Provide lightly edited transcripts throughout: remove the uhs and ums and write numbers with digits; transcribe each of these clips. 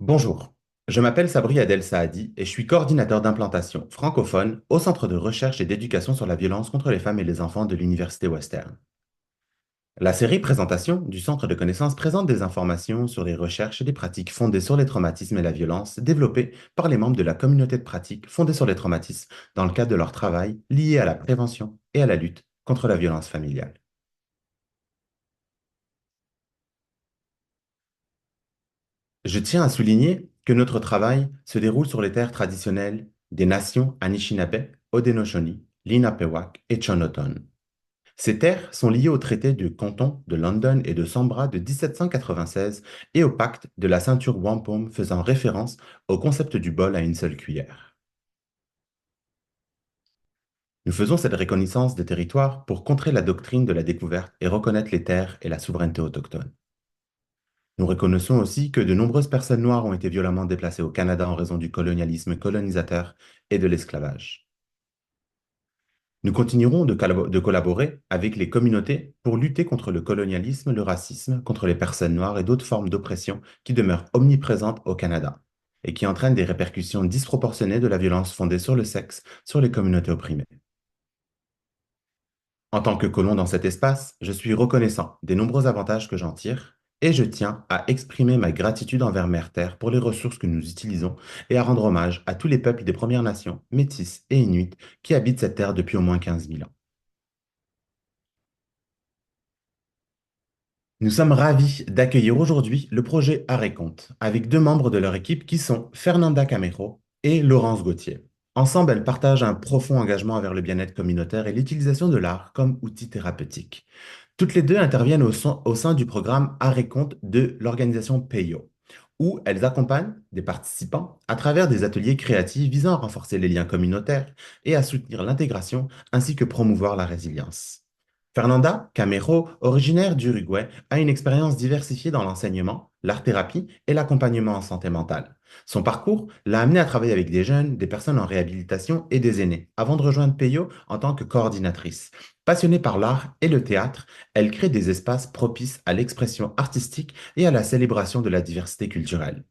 Bonjour, je m'appelle Sabri Adel Saadi et je suis coordinateur d'implantation francophone au Centre de recherche et d'éducation sur la violence contre les femmes et les enfants de l'Université Western. La série Présentation du Centre de connaissances présente des informations sur les recherches et des pratiques fondées sur les traumatismes et la violence développées par les membres de la communauté de pratiques fondées sur les traumatismes dans le cadre de leur travail lié à la prévention et à la lutte contre la violence familiale. Je tiens à souligner que notre travail se déroule sur les terres traditionnelles des nations Anishinaabe, Haudenosaunee, Lenape et Chonoton. Ces terres sont liées au traité du canton de London et de Sambra de 1796 et au pacte de la ceinture wampum faisant référence au concept du bol à une seule cuillère. Nous faisons cette reconnaissance des territoires pour contrer la doctrine de la découverte et reconnaître les terres et la souveraineté autochtone. Nous reconnaissons aussi que de nombreuses personnes noires ont été violemment déplacées au Canada en raison du colonialisme colonisateur et de l'esclavage. Nous continuerons de collaborer avec les communautés pour lutter contre le colonialisme, le racisme, contre les personnes noires et d'autres formes d'oppression qui demeurent omniprésentes au Canada et qui entraînent des répercussions disproportionnées de la violence fondée sur le sexe sur les communautés opprimées. En tant que colon dans cet espace, je suis reconnaissant des nombreux avantages que j'en tire et je tiens à exprimer ma gratitude envers Mère Terre pour les ressources que nous utilisons et à rendre hommage à tous les peuples des Premières Nations, Métis et Inuits qui habitent cette terre depuis au moins 15 000 ans. Nous sommes ravis d'accueillir aujourd'hui le projet Arrêt-Compte avec deux membres de leur équipe qui sont Fernanda Camero et Laurence Gauthier. Ensemble, elles partagent un profond engagement envers le bien-être communautaire et l'utilisation de l'art comme outil thérapeutique. Toutes les deux interviennent au sein du programme Arrêt-Compte de l'organisation PEYO, où elles accompagnent des participants à travers des ateliers créatifs visant à renforcer les liens communautaires et à soutenir l'intégration ainsi que promouvoir la résilience. Fernanda Camero, originaire d'Uruguay, a une expérience diversifiée dans l'enseignement, l'art-thérapie et l'accompagnement en santé mentale. Son parcours l'a amenée à travailler avec des jeunes, des personnes en réhabilitation et des aînés, avant de rejoindre PEYO en tant que coordinatrice. Passionnée par l'art et le théâtre, elle crée des espaces propices à l'expression artistique et à la célébration de la diversité culturelle.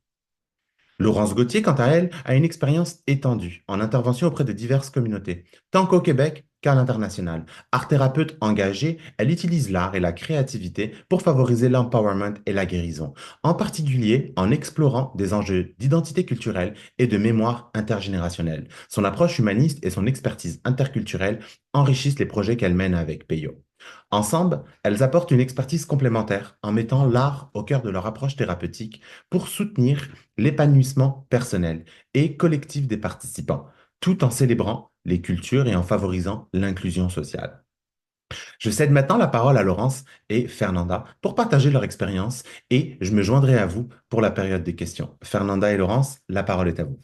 Laurence Gauthier, quant à elle, a une expérience étendue en intervention auprès de diverses communautés, tant qu'au Québec qu'à l'international. Art thérapeute engagée, elle utilise l'art et la créativité pour favoriser l'empowerment et la guérison, en particulier en explorant des enjeux d'identité culturelle et de mémoire intergénérationnelle. Son approche humaniste et son expertise interculturelle enrichissent les projets qu'elle mène avec Peyo. Ensemble, elles apportent une expertise complémentaire en mettant l'art au cœur de leur approche thérapeutique pour soutenir l'épanouissement personnel et collectif des participants, tout en célébrant les cultures et en favorisant l'inclusion sociale. Je cède maintenant la parole à Laurence et Fernanda pour partager leur expérience et je me joindrai à vous pour la période des questions. Fernanda et Laurence, la parole est à vous.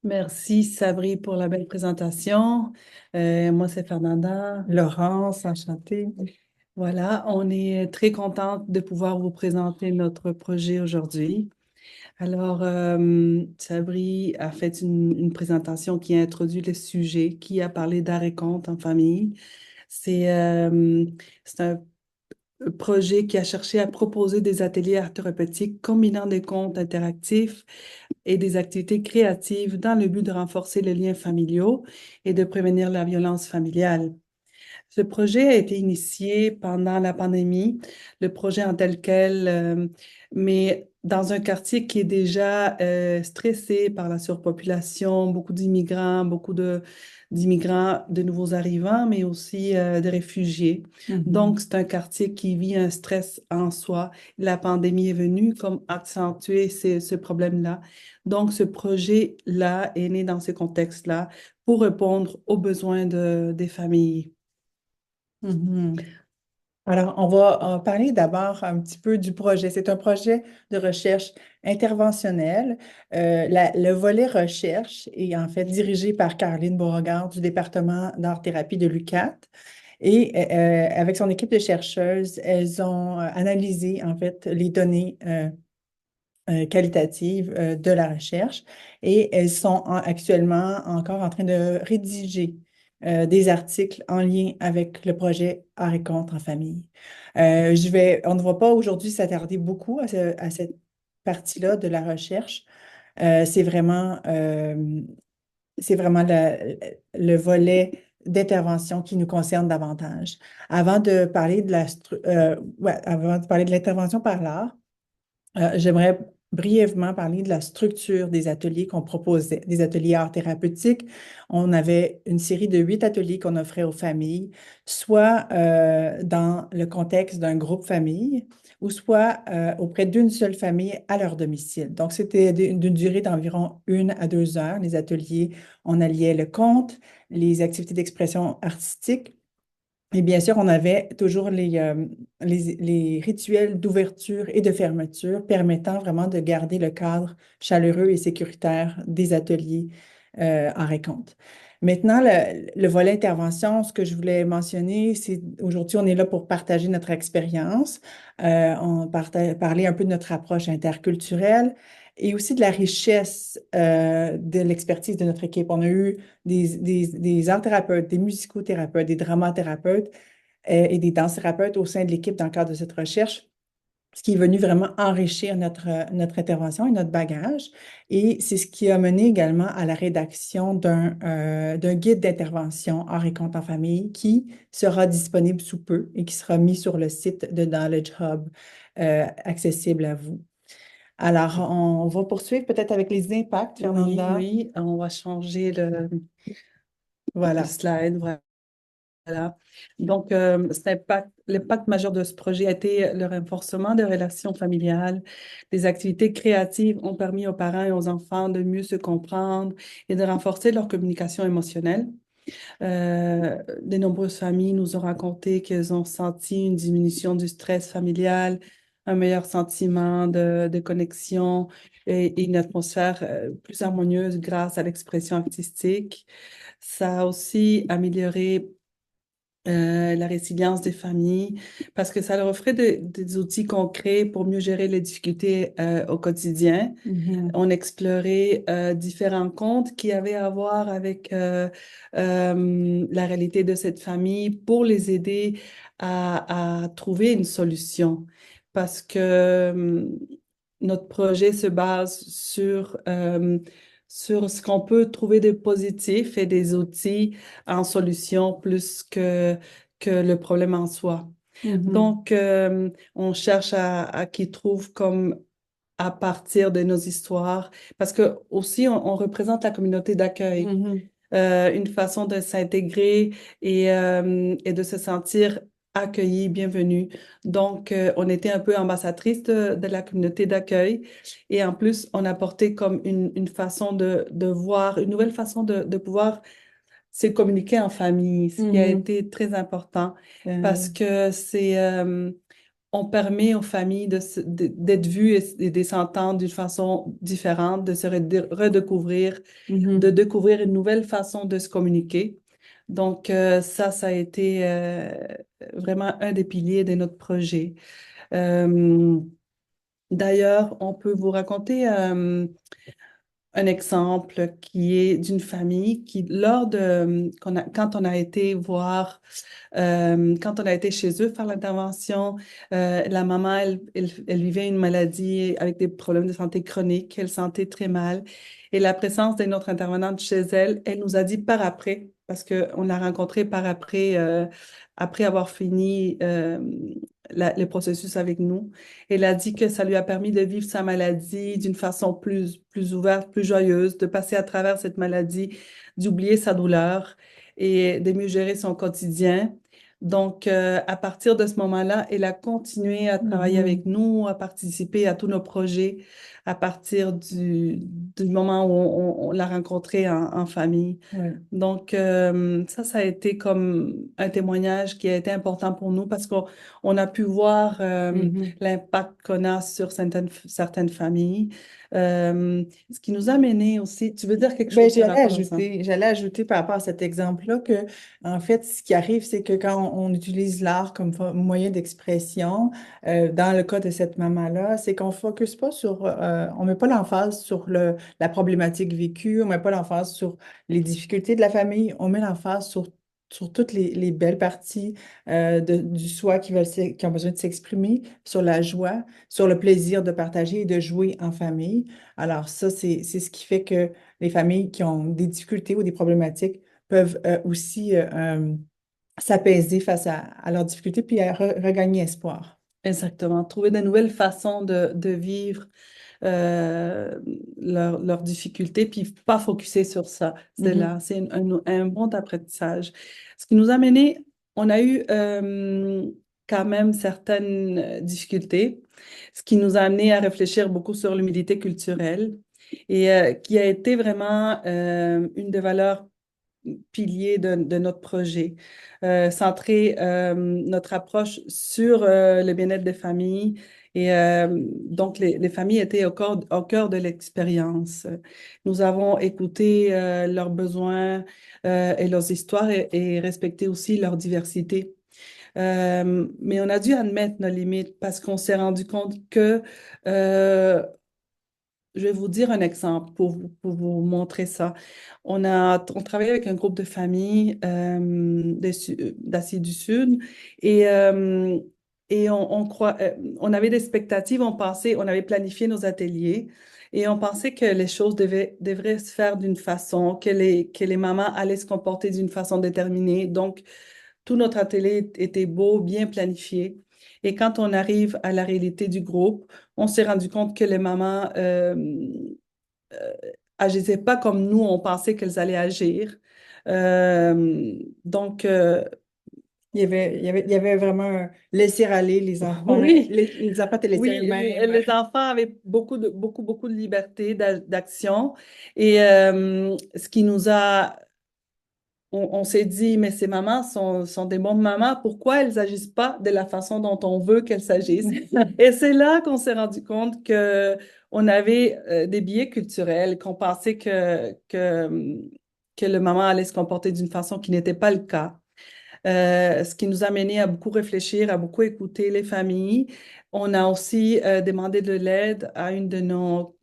Merci Sabri pour la belle présentation. Moi, c'est Fernanda, Laurence, enchantée. Voilà, on est très contente de pouvoir vous présenter notre projet aujourd'hui. Alors, Sabri a fait une présentation qui a introduit le sujet, qui a parlé d'arrêt-compte en famille. C'est un projet qui a cherché à proposer des ateliers art thérapeutiques combinant des comptes interactifs et des activités créatives dans le but de renforcer les liens familiaux et de prévenir la violence familiale. Ce projet a été initié pendant la pandémie, le projet en tel quel, mais dans un quartier qui est déjà stressé par la surpopulation, beaucoup d'immigrants, d'immigrants, de nouveaux arrivants, mais aussi de réfugiés. Donc, c'est un quartier qui vit un stress en soi. La pandémie est venue comme accentuer ce problème-là. Donc, ce projet-là est né dans ce contexte-là pour répondre aux besoins des familles. Mhm. Alors, on va parler d'abord un petit peu du projet. C'est un projet de recherche interventionnelle. Le volet recherche est en fait dirigé par Caroline Beauregard du département d'art-thérapie de l'UQAT. Et avec son équipe de chercheuses, elles ont analysé en fait les données qualitatives de la recherche et elles sont actuellement encore en train de rédiger des articles en lien avec le projet Art et Contre en famille. On ne va pas aujourd'hui s'attarder beaucoup à cette partie-là de la recherche, c'est vraiment le volet d'intervention qui nous concerne davantage. Avant de parler de l'intervention par l'art, j'aimerais brièvement parler de la structure des ateliers qu'on proposait, des ateliers art thérapeutique. On avait une série de 8 ateliers qu'on offrait aux familles, soit dans le contexte d'un groupe famille, ou soit auprès d'une seule famille à leur domicile. Donc, c'était d'une durée d'environ 1 à 2 heures. Les ateliers, on alliait le conte, les activités d'expression artistique, et bien sûr, on avait toujours les rituels d'ouverture et de fermeture permettant vraiment de garder le cadre chaleureux et sécuritaire des ateliers en raconte. Maintenant, le volet intervention, ce que je voulais mentionner, c'est aujourd'hui, on est là pour partager notre expérience, parler un peu de notre approche interculturelle et aussi de la richesse de l'expertise de notre équipe. On a eu des art-thérapeutes, des musicothérapeutes, des dramathérapeutes et des danse-thérapeutes au sein de l'équipe dans le cadre de cette recherche, ce qui est venu vraiment enrichir notre intervention et notre bagage. Et c'est ce qui a mené également à la rédaction d'un guide d'intervention art et conte en famille qui sera disponible sous peu et qui sera mis sur le site de Knowledge Hub, accessible à vous. Alors, on va poursuivre peut-être avec les impacts, Oui, Fernanda. oui, on va changer le Voilà. slide. Voilà. Donc, l'impact majeur de ce projet a été le renforcement des relations familiales. Les activités créatives ont permis aux parents et aux enfants de mieux se comprendre et de renforcer leur communication émotionnelle. De nombreuses familles nous ont raconté qu'elles ont senti une diminution du stress familial, un meilleur sentiment de connexion et une atmosphère plus harmonieuse grâce à l'expression artistique. Ça a aussi amélioré la résilience des familles, parce que ça leur offrait des outils concrets pour mieux gérer les difficultés au quotidien. On explorait différents contes qui avaient à voir avec la réalité de cette famille pour les aider à trouver une solution. Parce que notre projet se base sur ce qu'on peut trouver de positif et des outils en solution plus que le problème en soi. Donc, on cherche à qu'ils trouvent comme à partir de nos histoires, parce que aussi on représente la communauté d'accueil, une façon de s'intégrer et de se sentir accueilli, bienvenu. Donc, on était un peu ambassadrice de la communauté d'accueil et en plus, on apportait comme une façon de voir, une nouvelle façon de pouvoir se communiquer en famille, ce qui a été très important parce que on permet aux familles d'être vues et de s'entendre d'une façon différente, de se redécouvrir, de découvrir une nouvelle façon de se communiquer. Donc, ça a été vraiment un des piliers de notre projet. Euh, D'ailleurs, on peut vous raconter un exemple qui est d'une famille qui, quand on a été voir, quand on a été chez eux faire l'intervention, la maman, elle vivait une maladie avec des problèmes de santé chroniques, elle sentait très mal. Et la présence d'une autre intervenante chez elle, elle nous a dit par après, parce qu'on l'a rencontrée par après, après avoir fini le processus avec nous. Elle a dit que ça lui a permis de vivre sa maladie d'une façon plus ouverte, plus joyeuse, de passer à travers cette maladie, d'oublier sa douleur et de mieux gérer son quotidien. Donc, à partir de ce moment-là, elle a continué à travailler avec nous, à participer à tous nos projets à partir du moment où on l'a rencontrée en famille. Ouais. Donc, ça a été comme un témoignage qui a été important pour nous parce qu'on a pu voir l'impact qu'on a sur certaines familles. Ce qui nous a mené aussi, tu veux dire quelque Ben, chose par rapport à ça? j'allais ajouter par rapport à cet exemple-là que, en fait, ce qui arrive, c'est que quand on utilise l'art comme moyen d'expression, dans le cas de cette maman-là, c'est qu'on ne focus pas on met pas l'emphase sur la problématique vécue, on met pas l'emphase sur les difficultés de la famille, on met l'emphase sur sur toutes les belles parties du soi qui ont besoin de s'exprimer, sur la joie, sur le plaisir de partager et de jouer en famille. Alors ça, c'est ce qui fait que les familles qui ont des difficultés ou des problématiques peuvent aussi s'apaiser face à leurs difficultés puis à regagner espoir. Exactement. Trouver de nouvelles façons de vivre euh, leurs difficultés, puis pas focuser sur ça. C'est Mhm. là, c'est un bon apprentissage. Ce qui nous a mené, on a eu quand même certaines difficultés, ce qui nous a amené à réfléchir beaucoup sur l'humilité culturelle et qui a été vraiment une des valeurs piliers de notre projet. Centrer notre approche sur le bien-être des familles. Et donc, les familles étaient au cœur de l'expérience. Nous avons écouté leurs besoins et leurs histoires et respecté aussi leur diversité. Mais on a dû admettre nos limites parce qu'on s'est rendu compte que je vais vous dire un exemple pour vous montrer ça. On travaille avec un groupe de familles d'Asie du Sud et, on avait des expectatives, on avait planifié nos ateliers et on pensait que les choses devraient se faire d'une façon, que les mamans allaient se comporter d'une façon déterminée. Donc, tout notre atelier était beau, bien planifié. Et quand on arrive à la réalité du groupe, on s'est rendu compte que les mamans euh, agissaient pas comme nous, on pensait qu'elles allaient agir. Donc, Il y avait vraiment un laisser aller les enfants. oui, Les enfants étaient laissés oui, eux-mêmes. les enfants avaient beaucoup de liberté d'action. Et ce qui nous a on s'est dit, mais ces mamans sont des bonnes mamans, pourquoi elles agissent pas de la façon dont on veut qu'elles s'agissent? Et c'est là qu'on s'est rendu compte que on avait des biais culturels, qu'on pensait que le maman allait se comporter d'une façon qui n'était pas le cas. Ce qui nous a mené à beaucoup réfléchir, à beaucoup écouter les familles. On a aussi demandé de l'aide à une de nos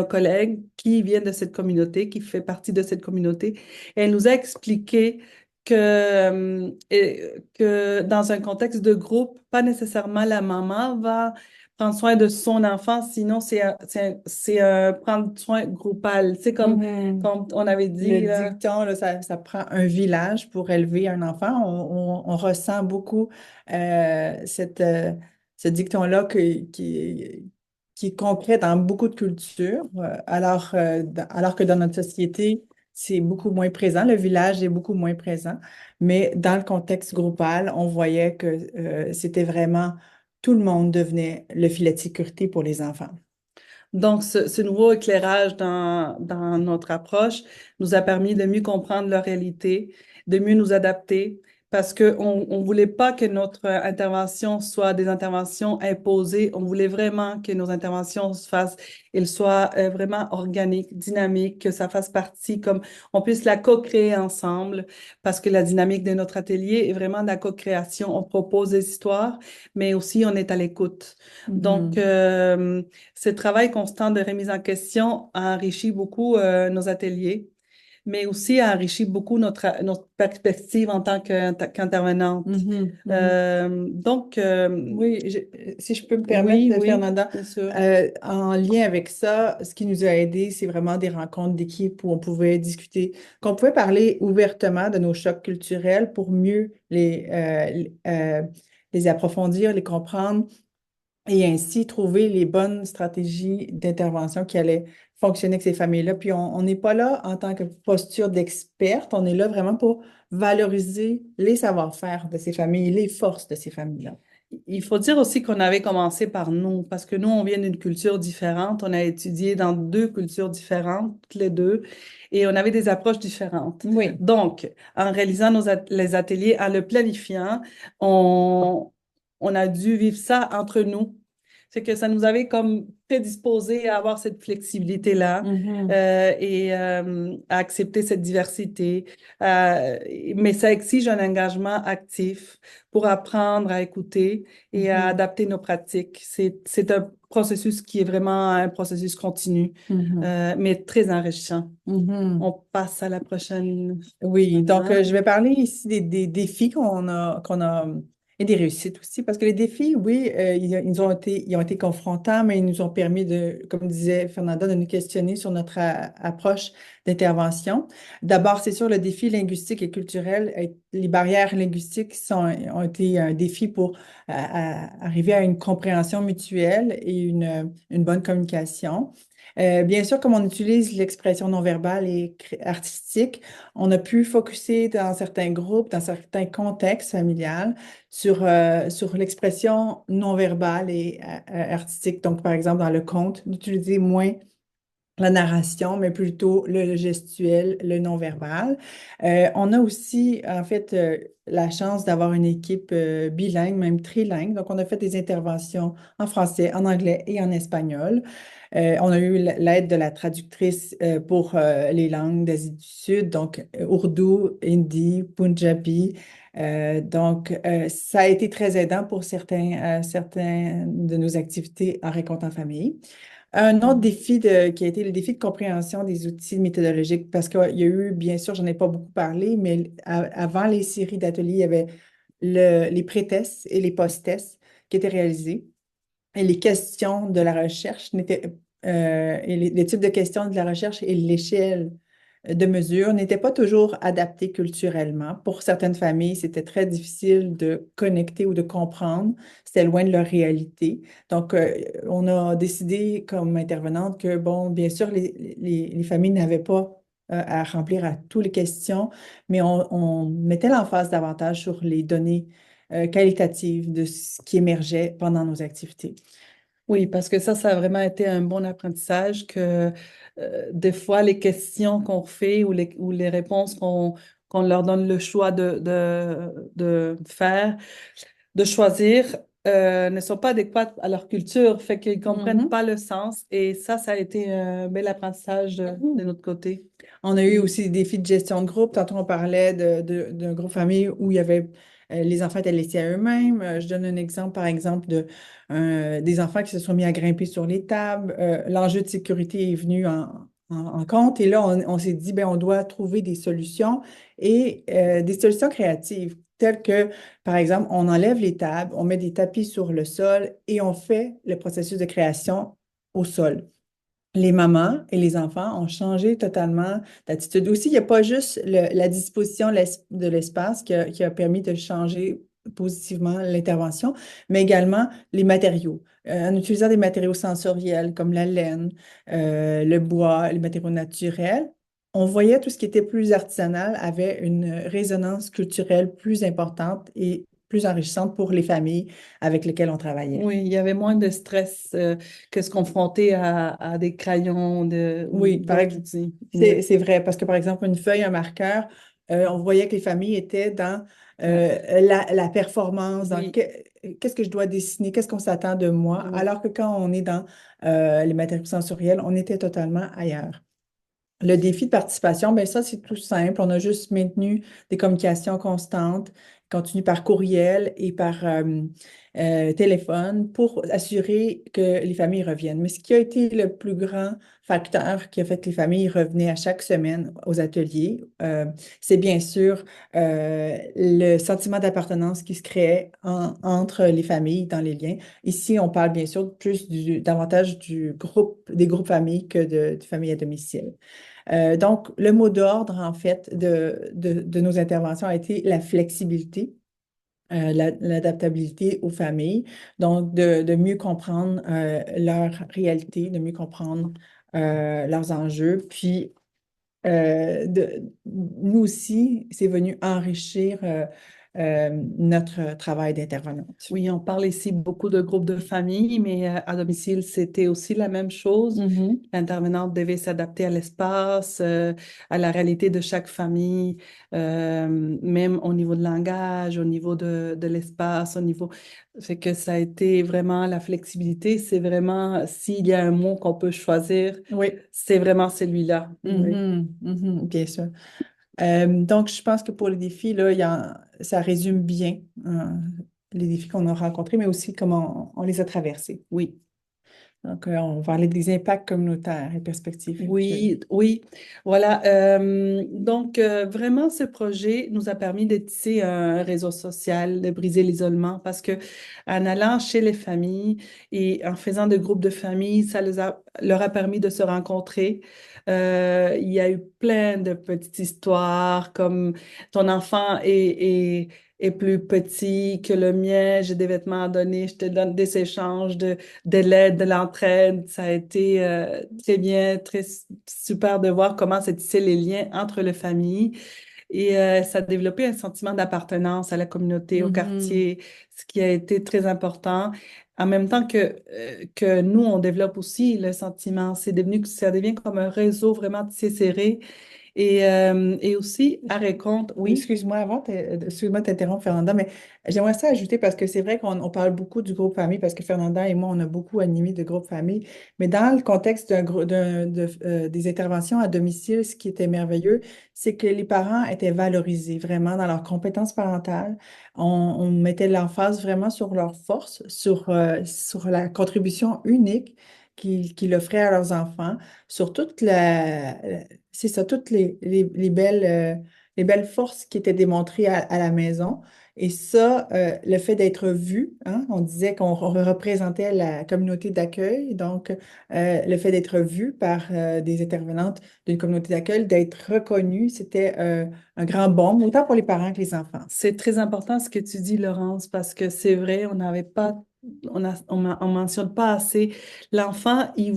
collègues qui vient de cette communauté, qui fait partie de cette communauté. Et elle nous a expliqué que dans un contexte de groupe, pas nécessairement la maman va prendre soin de son enfant, sinon c'est un prendre soin groupal. C'est Mhm. comme on avait Le dit, là. dicton, là, ça prend un village pour élever un enfant. On ressent beaucoup ce dicton-là qui est concret dans beaucoup de cultures, alors que dans notre société, c'est beaucoup moins présent. Le village est beaucoup moins présent. Mais dans le contexte groupal, on voyait que c'était vraiment tout le monde devenait le filet de sécurité pour les enfants. Donc, ce nouveau éclairage dans notre approche nous a permis de mieux comprendre leur réalité, de mieux nous adapter, parce qu'on on voulait pas que notre intervention soit des interventions imposées. On voulait vraiment que nos interventions se fassent, elles soient vraiment organiques, dynamiques, que ça fasse partie, comme on puisse la co-créer ensemble, parce que la dynamique de notre atelier est vraiment de la co-création. On propose des histoires, mais aussi on est à l'écoute. Donc, Mhm. ce travail constant de remise en question a enrichi beaucoup nos ateliers, mais aussi a enrichi beaucoup notre perspective en tant qu'intervenante. Mhm. Mhm. Donc, Oui, si je peux me permettre, oui, oui, Fernanda, bien sûr. en lien avec ça, ce qui nous a aidé, c'est vraiment des rencontres d'équipe où on pouvait discuter, qu'on pouvait parler ouvertement de nos chocs culturels pour mieux les approfondir, les comprendre et ainsi trouver les bonnes stratégies d'intervention qui allaient fonctionner avec ces familles-là. Puis on n'est pas là en tant que posture d'experte, on est là vraiment pour valoriser les savoir-faire de ces familles, les forces de ces familles-là. Il faut dire aussi qu'on avait commencé par nous, parce que nous, on vient d'une culture différente. On a étudié dans deux cultures différentes, toutes les deux, et on avait des approches différentes. Oui. Donc, en réalisant les ateliers, en le planifiant, on a dû vivre ça entre nous. C'est que ça nous avait comme prédisposé à avoir cette flexibilité-là Mhm. à accepter cette diversité. Euh, mais ça exige un engagement actif pour apprendre à écouter et à Mhm. adapter nos pratiques. C'est un processus qui est vraiment un processus continu, Mhm. mais très enrichissant. Mhm. On passe à la prochaine Oui, donc maintenant. je vais parler ici des défis qu'on a et des réussites aussi, parce que les défis, oui, ils ont été confrontants, mais ils nous ont permis de, comme disait Fernanda, de nous questionner sur notre approche d'intervention. D'abord, c'est sûr, le défi linguistique et culturel, les barrières linguistiques ont été un défi pour arriver à une compréhension mutuelle et une bonne communication. Bien sûr, comme on utilise l'expression non verbale et artistique, on a pu focuser dans certains groupes, dans certains contextes familiales, sur l'expression non verbale et artistique. Donc, par exemple, dans le conte, d'utiliser moins la narration, mais plutôt le gestuel, le non-verbal. On a aussi, en fait, la chance d'avoir une équipe bilingue, même trilingue. Donc, on a fait des interventions en français, en anglais et en espagnol. On a eu l'aide de la traductrice pour les langues d'Asie du Sud, donc Urdu, Hindi, Punjabi. Ça a été très aidant pour certains de nos activités en récolte en famille. Un autre défi qui a été le défi de compréhension des outils méthodologiques, parce qu'il y a eu, bien sûr, j'en ai pas beaucoup parlé, mais avant les séries d'ateliers, il y avait les pré-tests et les post-tests qui étaient réalisés. Et les questions de la recherche et les types de questions de la recherche et l'échelle de mesure n'étaient pas toujours adaptés culturellement. Pour certaines familles, c'était très difficile de connecter ou de comprendre. C'était loin de leur réalité. Donc, on a décidé comme intervenante que, bon, bien sûr, les familles n'avaient pas à remplir à toutes les questions, mais on mettait l'emphase davantage sur les données qualitatives de ce qui émergeait pendant nos activités. Oui, parce que ça a vraiment été un bon apprentissage que des fois, les questions qu'on fait ou les réponses qu'on leur donne le choix de faire, de choisir, ne sont pas adéquates à leur culture, fait qu'ils comprennent Mhm. pas le sens. Et ça a été un bel apprentissage de Mhm. notre côté. On a eu aussi des défis de gestion de groupe. Tantôt, on parlait d'un groupe famille où il y avait les enfants étaient laissés à eux-mêmes. Je donne un exemple, par exemple, des enfants qui se sont mis à grimper sur les tables. L'enjeu de sécurité est venu en compte. Et là, on s'est dit, ben, on doit trouver des solutions et des solutions créatives, telles que, par exemple, on enlève les tables, on met des tapis sur le sol et on fait le processus de création au sol. Les mamans et les enfants ont changé totalement d'attitude. Aussi, il n'y a pas juste la disposition de l'espace qui a permis de changer positivement l'intervention, mais également les matériaux. En utilisant des matériaux sensoriels comme la laine, le bois, les matériaux naturels, on voyait tout ce qui était plus artisanal avait une résonance culturelle plus importante et plus enrichissante pour les familles avec lesquelles on travaillait. Oui, il y avait moins de stress que se confronter à des crayons ou Oui, d'autres outils. Oui. c'est vrai, parce que par exemple, une feuille, un marqueur, on voyait que les familles étaient dans la performance, dans Oui. qu'est-ce que je dois dessiner, qu'est-ce qu'on s'attend de moi, Oui. alors que quand on est dans les matériaux sensoriels, on était totalement ailleurs. Le défi de participation, ben ça, c'est tout simple. On a juste maintenu des communications constantes, continues par courriel et par téléphone pour assurer que les familles reviennent. Mais ce qui a été le plus grand facteur qui a fait que les familles revenaient à chaque semaine aux ateliers, c'est bien sûr le sentiment d'appartenance qui se créait entre les familles dans les liens. Ici, on parle bien sûr davantage des groupes familles que de familles à domicile. Donc, le mot d'ordre, en fait, de nos interventions a été la flexibilité, l'adaptabilité aux familles. Donc, de mieux comprendre leur réalité, de mieux comprendre leurs enjeux. Puis, nous aussi, c'est venu enrichir notre travail d'intervenante. Oui, on parle ici beaucoup de groupes de famille, mais à domicile, c'était aussi la même chose. Mhm. L'intervenante devait s'adapter à l'espace, à la réalité de chaque famille, même au niveau de langage, au niveau de l'espace, au niveau... Fait que ça a été vraiment la flexibilité, c'est vraiment, s'il y a un mot qu'on peut choisir, Oui. c'est vraiment celui-là. Oui. Mhm. Mhm. Bien sûr. Donc, je pense que pour les défis, là, ça résume bien les défis qu'on a rencontrés, mais aussi comment on les a traversés. Oui. Donc, on va parler des impacts communautaires et perspectives futures. Oui, oui, voilà. Donc, vraiment, ce projet nous a permis de tisser un réseau social, de briser l'isolement, parce que en allant chez les familles et en faisant des groupes de familles, leur a permis de se rencontrer. Il y a eu plein de petites histoires, comme ton enfant est plus petit que le mien, j'ai des vêtements à donner, je te donne des échanges de l'aide, de l'entraide. Ça a été très bien, super de voir comment se tissaient les liens entre les familles. Et ça a développé un sentiment d'appartenance à la communauté, au Mhm. quartier, ce qui a été très important. En même temps que nous, on développe aussi le sentiment. Ça devient comme un réseau vraiment tissé serré. Et aussi, à Récolte, oui, Excuse-moi excuse-moi de t'interrompre, Fernanda, mais j'aimerais ça ajouter parce que c'est vrai qu'on parle beaucoup du groupe famille parce que Fernanda et moi, on a beaucoup animé de groupe famille, mais dans le contexte des interventions à domicile, ce qui était merveilleux, c'est que les parents étaient valorisés vraiment dans leurs compétences parentales. On mettait l'emphase vraiment sur leurs forces, sur la contribution unique qu'ils offraient à leurs enfants, sur c'est ça, toutes les belles forces qui étaient démontrées à la maison. Et ça, le fait d'être vu, hein, on disait qu'on représentait la communauté d'accueil, donc le fait d'être vu par des intervenantes d'une communauté d'accueil, d'être reconnu, c'était un grand baume, autant pour les parents que les enfants. c'est très important ce que tu dis, Laurence, parce que c'est vrai, on mentionne pas assez. L'enfant, il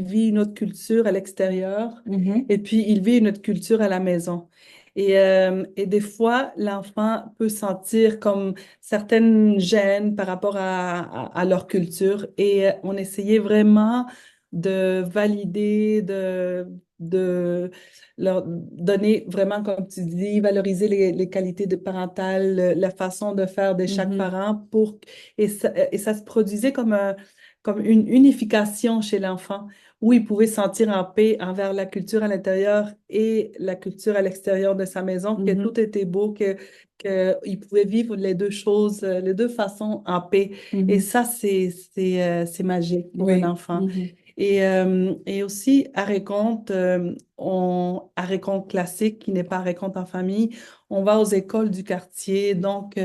vit une autre culture à l'extérieur Mhm, et puis il vit une autre culture à la maison. Et des fois, l'enfant peut sentir comme certaines gênes par rapport à leur culture. Et on essayait vraiment de valider, de leur donner vraiment, comme tu dis, valoriser les qualités de parentales, la façon de faire de chaque mhm, parent et ça se produisait comme une unification chez l'enfant où il pouvait sentir en paix envers la culture à l'intérieur et la culture à l'extérieur de sa maison, que mhm, tout était beau, qu'il pouvait vivre les deux choses, les deux façons en paix. Et mhm. ça, c'est magique pour un Oui. enfant. Mhm, Et aussi, à Récolte, à Récolte classique, qui n'est pas à Récolte en famille, on va aux écoles du quartier. Donc,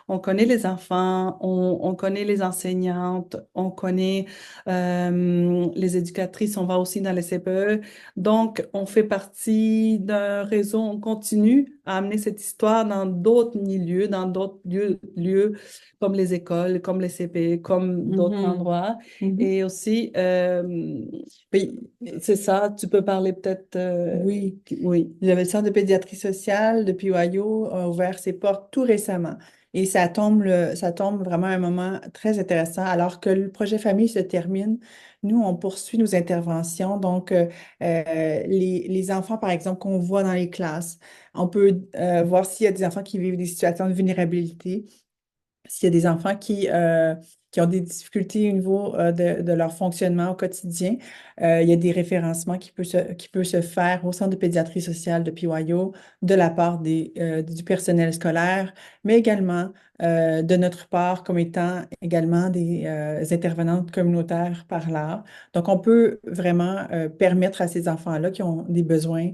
on connaît les enfants, on connaît les enseignantes, on connaît les éducatrices, on va aussi dans les CPE. Donc, on fait partie d'un réseau, on continue à amener cette histoire dans d'autres milieux, dans d'autres lieux comme les écoles, comme les CPE, comme d'autres mhm, endroits. mhm. Et aussi, Oui, c'est ça, tu peux parler peut-être, oui. oui, Le Centre de pédiatrie sociale depuis Ohio a ouvert ses portes tout récemment. Et ça tombe vraiment à un moment très intéressant. Alors que le projet famille se termine, nous, on poursuit nos interventions. Donc, les enfants, par exemple, qu'on voit dans les classes, on peut voir s'il y a des enfants qui vivent des situations de vulnérabilité. S'il y a des enfants qui ont des difficultés au niveau de leur fonctionnement au quotidien, il y a des référencements qui peut se faire au Centre de pédiatrie sociale de PYO de la part du personnel scolaire, mais également de notre part comme étant également des intervenantes communautaires par là. Donc, on peut vraiment permettre à ces enfants-là qui ont des besoins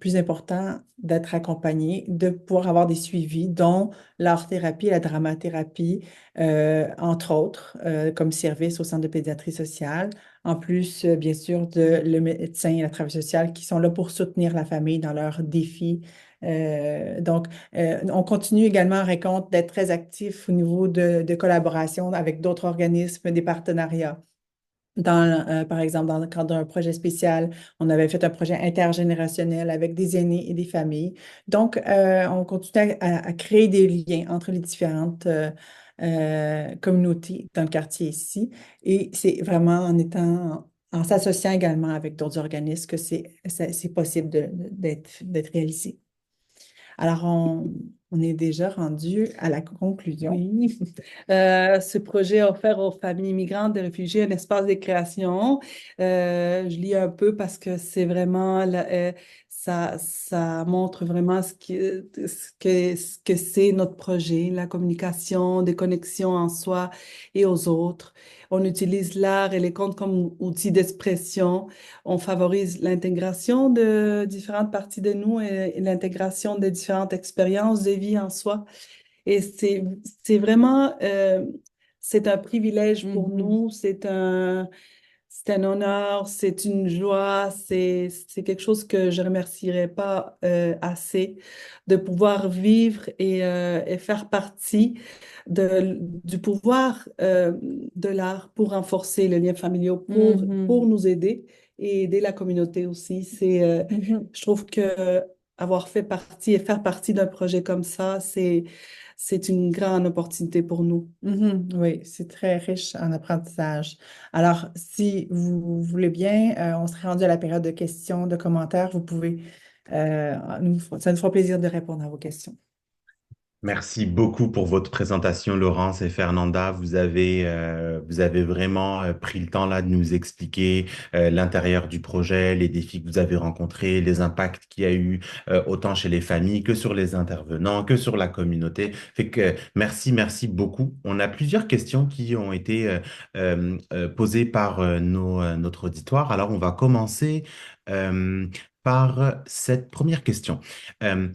plus importants d'être accompagnés, de pouvoir avoir des suivis, dont l'art-thérapie, la dramathérapie, entre autres, comme service au Centre de pédiatrie sociale, en plus, bien sûr, de le médecin et la travailleuse sociale qui sont là pour soutenir la famille dans leurs défis. Donc, on continue également à Récolte d'être très actif au niveau de collaboration avec d'autres organismes, des partenariats. Par exemple, dans le cadre d'un projet spécial, on avait fait un projet intergénérationnel avec des aînés et des familles. Donc, on continue à créer des liens entre les différentes communautés dans le quartier ici. Et c'est vraiment en s'associant également avec d'autres organismes que c'est possible d'être réalisé. Alors, on est déjà rendu à la conclusion. Oui. Ce projet a offert aux familles immigrantes et réfugiés un espace de création. Je lis un peu parce que c'est vraiment, ça montre vraiment ce que c'est notre projet, la communication, des connexions en soi et aux autres. On utilise l'art et les contes comme outils d'expression. On favorise l'intégration de différentes parties de nous et l'intégration des différentes expériences de vie en soi. Et c'est vraiment, c'est un privilège pour Mhm. nous, c'est un honneur, c'est une joie, c'est quelque chose que je remercierai pas assez de pouvoir vivre et faire partie du pouvoir de l'art pour renforcer les liens familiaux, pour Mhm. nous aider et aider la communauté aussi. Mhm. Je trouve que avoir fait partie et faire partie d'un projet comme ça, c'est une grande opportunité pour nous. Mhm. Oui, c'est très riche en apprentissage. Alors, si vous voulez bien, on serait rendu à la période de questions, de commentaires. Vous pouvez, ça nous fera plaisir de répondre à vos questions. Merci beaucoup pour votre présentation, Laurence et Fernanda. Vous avez vraiment pris le temps là de nous expliquer l'intérieur du projet, les défis que vous avez rencontrés, les impacts qu'il y a eu autant chez les familles que sur les intervenants, que sur la communauté. Fait que merci beaucoup. On a plusieurs questions qui ont été posées par notre auditoire. Alors, on va commencer euh, par cette première question. Euh,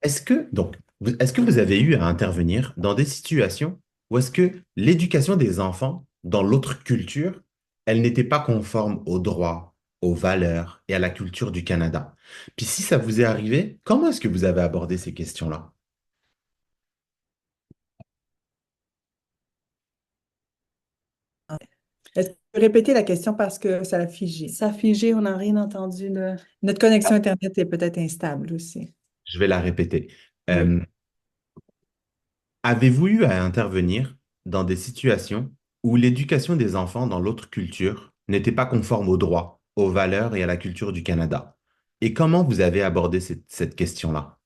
est-ce que vous avez eu à intervenir dans des situations où est-ce que l'éducation des enfants dans l'autre culture, elle n'était pas conforme aux droits, aux valeurs et à la culture du Canada? Puis si ça vous est arrivé, comment est-ce que vous avez abordé ces questions-là? Est-ce que vous pouvez répéter la question parce que ça l'a figé? Ça a figé, on n'a rien entendu de... Notre connexion Internet est peut-être instable aussi. Je vais la répéter. Oui. Euh, Avez-vous eu à intervenir dans des situations où l'éducation des enfants dans l'autre culture n'était pas conforme aux droits, aux valeurs et à la culture du Canada? Et comment vous avez abordé cette question-là?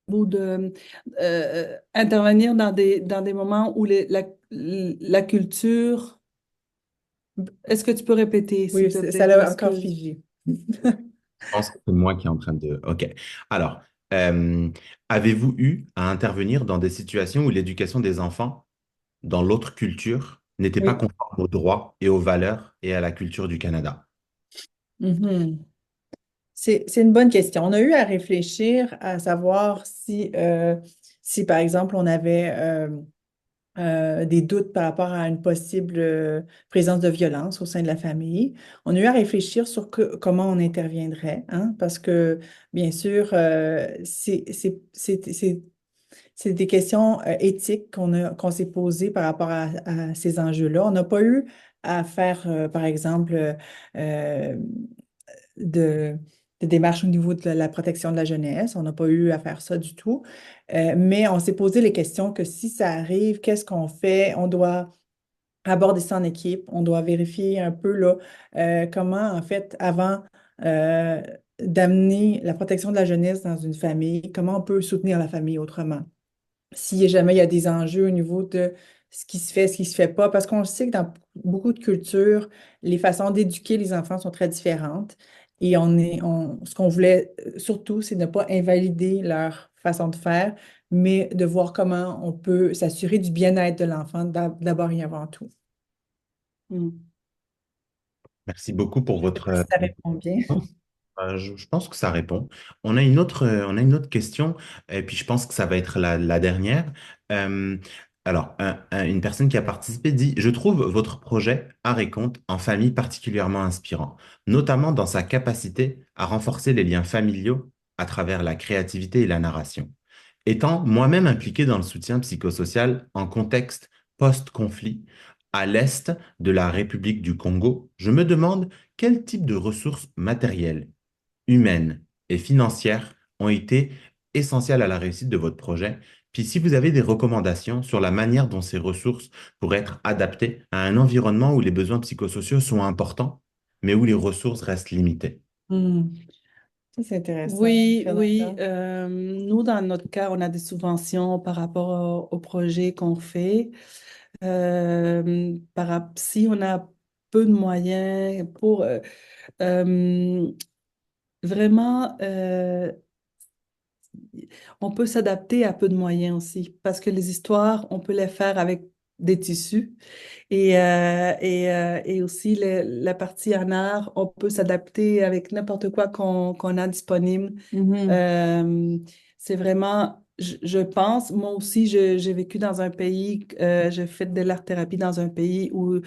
Ou de intervenir dans des moments où la culture... Est-ce que tu peux répéter, s'il Oui, te ça plaît? Je l'a encore m'excuse. figé. Je pense que c'est moi qui est en train de... OK. Alors, euh, avez-vous eu à intervenir dans des situations où l'éducation des enfants dans l'autre culture n'était pas Oui. conforme aux droits et aux valeurs et à la culture du Canada? Mhm. C'est une bonne question. On a eu à réfléchir à savoir si par exemple, on avait des doutes par rapport à une possible présence de violence au sein de la famille. On a eu à réfléchir sur comment on interviendrait, hein, parce que, bien sûr, c'est des questions éthiques qu'on s'est posées par rapport à ces enjeux-là. On n'a pas eu à faire, par exemple, euh, de, de démarches au niveau de la protection de la jeunesse. On n'a pas eu à faire ça du tout. Mais on s'est posé les questions que si ça arrive, qu'est-ce qu'on fait? On doit aborder ça en équipe. On doit vérifier un peu là, comment, en fait, avant euh, d'amener la protection de la jeunesse dans une famille, comment on peut soutenir la famille autrement si jamais il y a des enjeux au niveau de ce qui se fait, ce qui se fait pas, parce qu'on sait que dans beaucoup de cultures, les façons d'éduquer les enfants sont très différentes. Et ce qu'on voulait surtout, c'est ne pas invalider leur façon de faire, mais de voir comment on peut s'assurer du bien-être de l'enfant d'abord et avant tout. Hmm. Merci beaucoup pour Je ne sais votre... pas si ça répond bien. Je pense que ça répond. On a une autre question, et puis je pense que ça va être la dernière. Euh, une personne qui a participé dit, je trouve votre projet à Raconte en famille particulièrement inspirant, notamment dans sa capacité à renforcer les liens familiaux à travers la créativité et la narration. Étant moi-même impliqué dans le soutien psychosocial en contexte post-conflit, à l'est de la République du Congo, je me demande quel type de ressources matérielles, humaines et financières ont été essentielles à la réussite de votre projet. Puis si vous avez des recommandations sur la manière dont ces ressources pourraient être adaptées à un environnement où les besoins psychosociaux sont importants, mais où les ressources restent limitées. Hmm. Ça, c'est intéressant, Oui, oui. Fernanda. Nous, dans notre cas, on a des subventions par rapport au projet qu'on fait. Si on a peu de moyens pour euh, vraiment, on peut s'adapter à peu de moyens aussi, parce que les histoires, on peut les faire avec des tissus. Et aussi, la partie en art, on peut s'adapter avec n'importe quoi qu'on a disponible. Mhm. Euh, c'est vraiment, je pense, moi aussi, j'ai vécu dans un pays, j'ai fait de l'art-thérapie dans un pays où,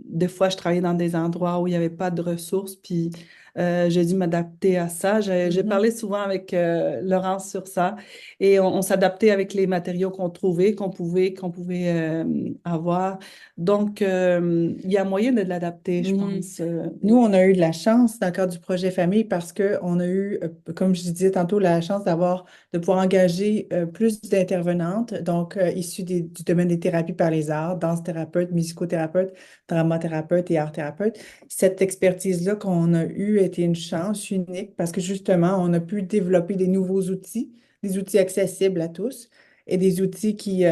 des fois, je travaillais dans des endroits où il n'y avait pas de ressources, puis j'ai dû m'adapter à ça. J'ai Mhm. parlé souvent avec Laurence sur ça, et on s'adaptait avec les matériaux qu'on trouvait, qu'on pouvait avoir. Donc, il y a moyen de l'adapter, je Mhm. pense. Nous, Oui. on a eu de la chance dans le cadre du projet famille parce qu'on a eu, comme je disais tantôt, la chance de pouvoir engager plus d'intervenantes, donc issues du domaine des thérapies par les arts, danse thérapeute, musicothérapeute, dramathérapeute et art thérapeute. Cette expertise-là qu'on a eue était une chance unique parce que justement, on a pu développer des outils accessibles à tous et des outils qui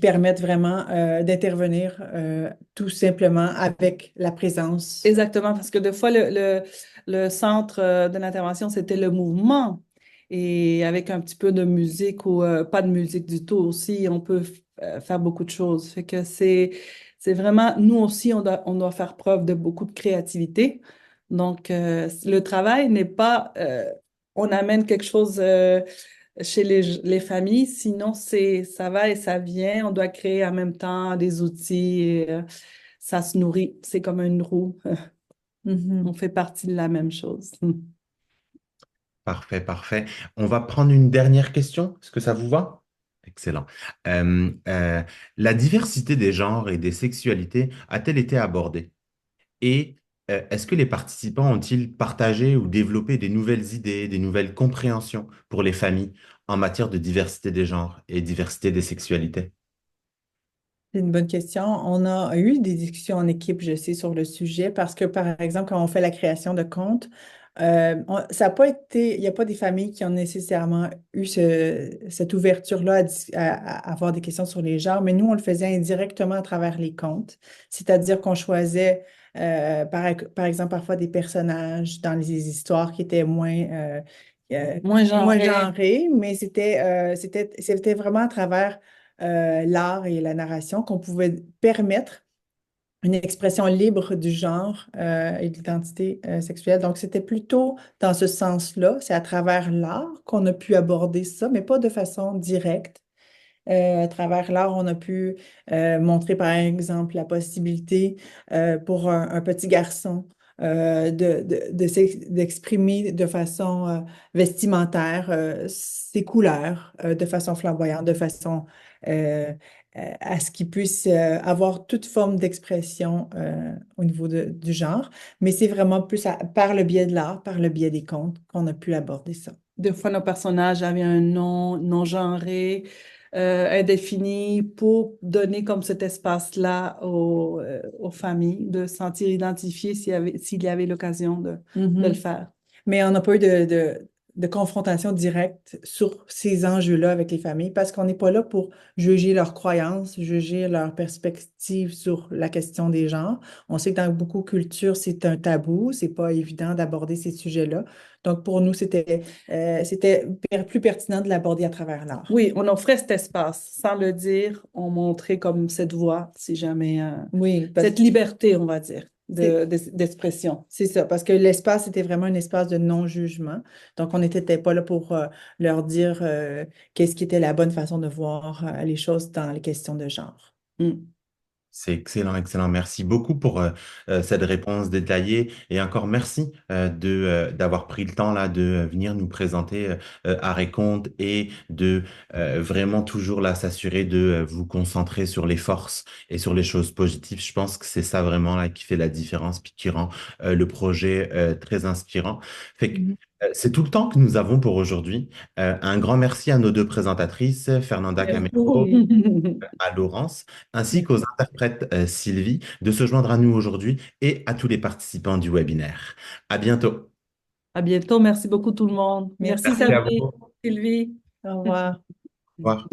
permettent vraiment d'intervenir tout simplement avec la présence. Exactement, parce que des fois, le centre de l'intervention, c'était le mouvement. Et avec un petit peu de musique ou pas de musique du tout aussi, on peut faire beaucoup de choses. Fait que c'est vraiment, nous aussi, on doit faire preuve de beaucoup de créativité. Donc, le travail n'est pas, on amène quelque chose chez les familles, sinon ça va et ça vient. On doit créer en même temps des outils et ça se nourrit. C'est comme une roue. On Mhm. fait partie de la même chose. Parfait, parfait. On va prendre une dernière question. Est-ce que ça vous va? Excellent. Euh, euh, la diversité des genres et des sexualités a-t-elle été abordée? Et est-ce que les participants ont-ils partagé ou développé des nouvelles idées, des nouvelles compréhensions pour les familles en matière de diversité des genres et diversité des sexualités? C'est une bonne question. On a eu des discussions en équipe, je sais, sur le sujet parce que, par exemple, quand on fait la création de comptes, ça n'a pas été, il n'y a pas des familles qui ont nécessairement eu cette ouverture-là à avoir des questions sur les genres, mais nous, on le faisait indirectement à travers les comptes. C'est-à-dire qu'on choisait, par exemple, parfois des personnages dans les histoires qui étaient Moins moins genré. genrés, mais c'était vraiment à travers l'art et la narration qu'on pouvait permettre une expression libre du genre et de l'identité sexuelle. Donc, c'était plutôt dans ce sens-là, c'est à travers l'art qu'on a pu aborder ça, mais pas de façon directe. À travers l'art, on a pu montrer, par exemple, la possibilité pour un petit garçon d'exprimer de façon vestimentaire ses couleurs, de façon flamboyante, de façon euh, à ce qu'il puisse avoir toute forme d'expression au niveau du genre. Mais c'est vraiment plus par le biais de l'art, par le biais des contes qu'on a pu aborder ça. Des fois, nos personnages avaient un nom non genré, indéfini, pour donner comme cet espace-là aux familles, de se sentir identifiées s'il y avait l'occasion de le Mhm. faire. Mais on n'a pas eu de confrontation directe sur ces enjeux-là avec les familles parce qu'on n'est pas là pour juger leurs croyances, juger leur perspective sur la question des genres. On sait que dans beaucoup de cultures, c'est un tabou, c'est pas évident d'aborder ces sujets-là. Donc, pour nous, c'était plus pertinent de l'aborder à travers l'art. Oui, on offrait cet espace. Sans le dire, on montrait comme cette voix, si jamais, Oui, parce cette liberté, on va dire, que d'expression. c'est ça, parce que l'espace était vraiment un espace de non-jugement. Donc, on n'était pas là pour leur dire qu'est-ce qui était la bonne façon de voir les choses dans les questions de genre. Mm. C'est excellent, excellent. Merci beaucoup pour cette réponse détaillée et encore merci d'avoir pris le temps là de venir nous présenter Compte et de vraiment toujours là s'assurer de vous concentrer sur les forces et sur les choses positives. Je pense que c'est ça vraiment là qui fait la différence puis qui rend le projet très inspirant. Fait que, Mhm. c'est tout le temps que nous avons pour aujourd'hui. Un grand merci à nos deux présentatrices, Fernanda Camero Merci. à Laurence, ainsi Merci. qu'aux interprètes Sylvie de se joindre à nous aujourd'hui et à tous les participants du webinaire. À bientôt. À bientôt. Merci beaucoup tout le monde. Merci Merci. Merci à Sabine, vous. Au Sylvie. Au revoir. revoir.